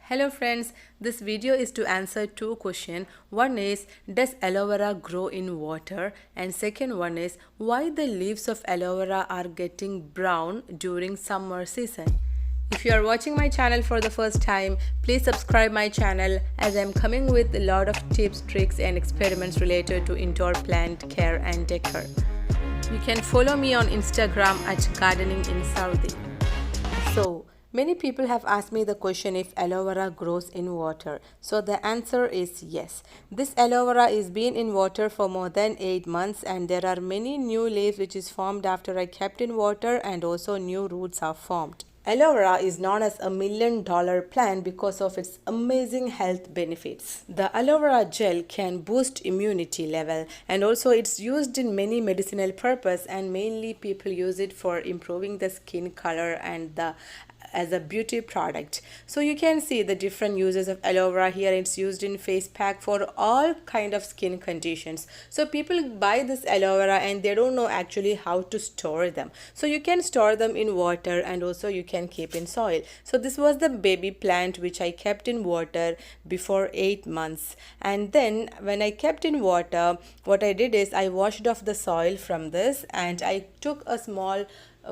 Hello friends, this video is to answer two questions. One is, does aloe vera grow in water? And second one is, why the leaves of aloe vera are getting brown during summer season? If you are watching my channel for the first time, please subscribe my channel as I am coming with a lot of tips, tricks and experiments related to indoor plant care and decor. You can follow me on Instagram at Gardening in Saudi. So, many people have asked me the question if aloe vera grows in water. So, the answer is yes. This aloe vera is been in water for more than 8 months and there are many new leaves which is formed after I kept in water and also new roots are formed. Aloe vera is known as $1 million plant because of its amazing health benefits. The aloe vera gel can boost immunity level and also it's used in many medicinal purpose and mainly people use it for improving the skin color and the as a beauty product. So you can see the different uses of aloe vera here. It's used in face pack for all kind of skin conditions. So people buy this aloe vera and they don't know actually how to store them. So you can store them in water and also you can keep in soil. So this was the baby plant which I kept in water before 8 months, and then when I kept in water, what I did is I washed off the soil from this and I took a small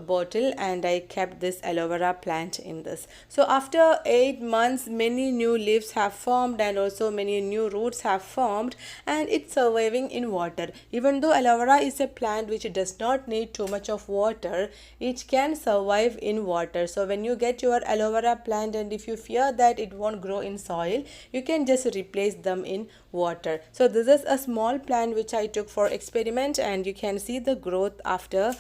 bottle and I kept this aloe vera plant in this. So after 8 months many new leaves have formed and also many new roots have formed and it's surviving in water. Even though aloe vera is a plant which does not need too much of water, it can survive in water. So when you get your aloe vera plant and if you fear that it won't grow in soil, you can just replace them in water. So this is a small plant which I took for experiment and you can see the growth after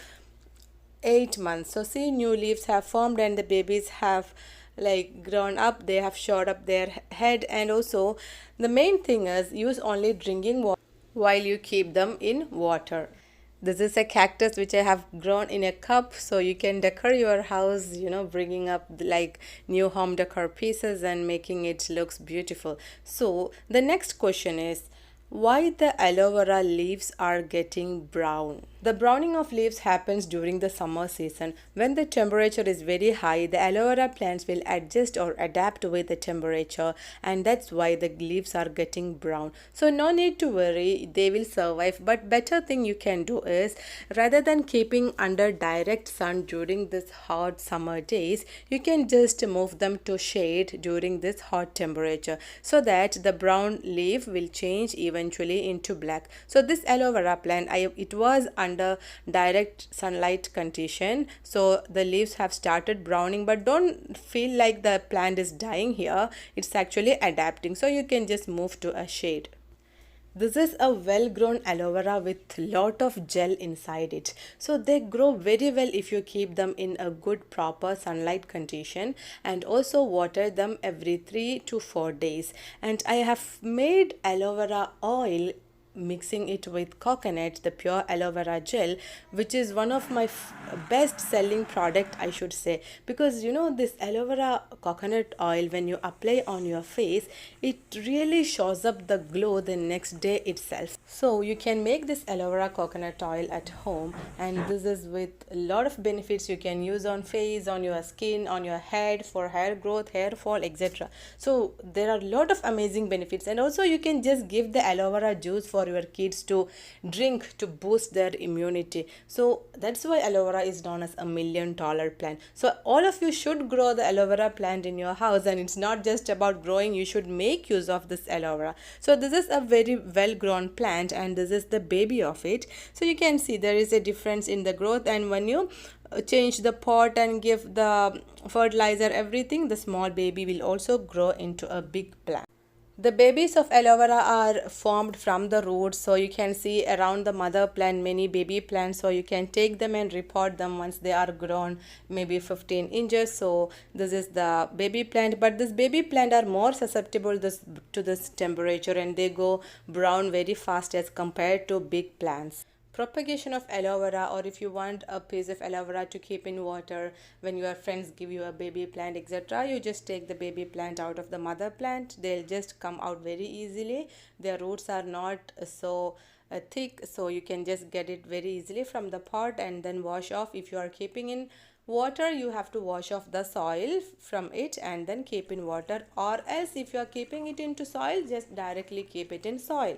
8 months. So see, new leaves have formed and the babies have like grown up, they have shot up their head, and also the main thing is use only drinking water while you keep them in water. This is a cactus which I have grown in a cup, so you can decor your house, bringing up like new home decor pieces and making it looks beautiful. So the next question is, why the aloe vera leaves are getting brown? The browning of leaves happens during the summer season. When the temperature is very high, the aloe vera plants will adjust or adapt with the temperature, and that's why the leaves are getting brown. So no need to worry, they will survive. But better thing you can do is, rather than keeping under direct sun during this hot summer days, you can just move them to shade during this hot temperature so that the brown leaf will change eventually into black. So this aloe vera plant, it was under direct sunlight condition, so the leaves have started browning, but don't feel like the plant is dying here, it's actually adapting, so you can just move to a shade. This is a well grown aloe vera with lot of gel inside it. So they grow very well if you keep them in a good proper sunlight condition and also water them every 3 to 4 days. And I have made aloe vera oil mixing it with coconut, the pure aloe vera gel, which is one of my best selling product, I should say, because this aloe vera coconut oil, when you apply on your face, it really shows up the glow the next day itself. So you can make this aloe vera coconut oil at home, and this is with a lot of benefits. You can use on face, on your skin, on your head, for hair growth, hair fall, etc. So there are a lot of amazing benefits, and also you can just give the aloe vera juice for your kids to drink to boost their immunity. So that's why aloe vera is known as $1 million plant. So all of you should grow the aloe vera plant in your house, and it's not just about growing, you should make use of this aloe vera. So this is a very well grown plant and this is the baby of it. So you can see there is a difference in the growth, and when you change the pot and give the fertilizer, everything, the small baby will also grow into a big plant. The babies of aloe vera are formed from the roots, so you can see around the mother plant many baby plants, so you can take them and repot them once they are grown maybe 15 inches. So this is the baby plant, but this baby plant are more susceptible to this temperature and they go brown very fast as compared to big plants. Propagation of aloe vera, or if you want a piece of aloe vera to keep in water when your friends give you a baby plant, etc., you just take the baby plant out of the mother plant, they'll just come out very easily. Their roots are not so thick, so you can just get it very easily from the pot and then wash off. If you are keeping in water, you have to wash off the soil from it and then keep in water, or else if you are keeping it into soil, just directly keep it in soil.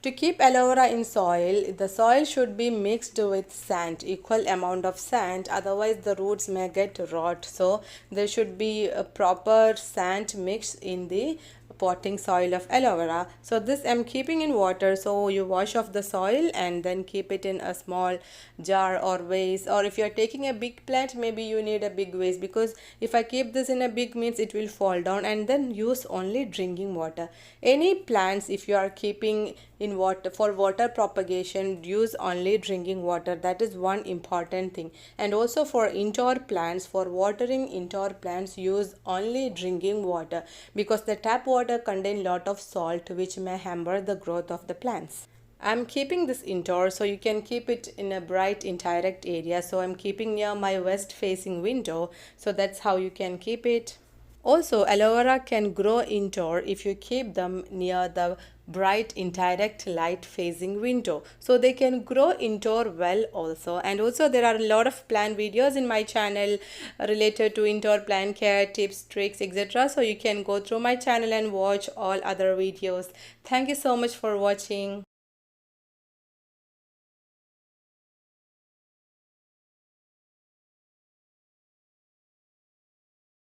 To keep aloe vera in soil, the soil should be mixed with sand, equal amount of sand, otherwise the roots may get rot. So there should be a proper sand mix in the potting soil of aloe vera. So this I'm keeping in water, so you wash off the soil and then keep it in a small jar or vase, or if you are taking a big plant, maybe you need a big vase, because if I keep this in a big means it will fall down, and then use only drinking water. Any plants, if you are keeping in water for water propagation, use only drinking water. That is one important thing. And also for indoor plants, for watering indoor plants, use only drinking water, because the tap water contain lot of salt which may hamper the growth of the plants. I'm keeping this indoor, so you can keep it in a bright indirect area. So I'm keeping near my west facing window, so that's how you can keep it. Also, aloe vera can grow indoor if you keep them near the bright indirect light facing window, so they can grow indoor well also. And also there are a lot of plant videos in my channel related to indoor plant care tips, tricks, etc., so you can go through my channel and watch all other videos. Thank you so much for watching.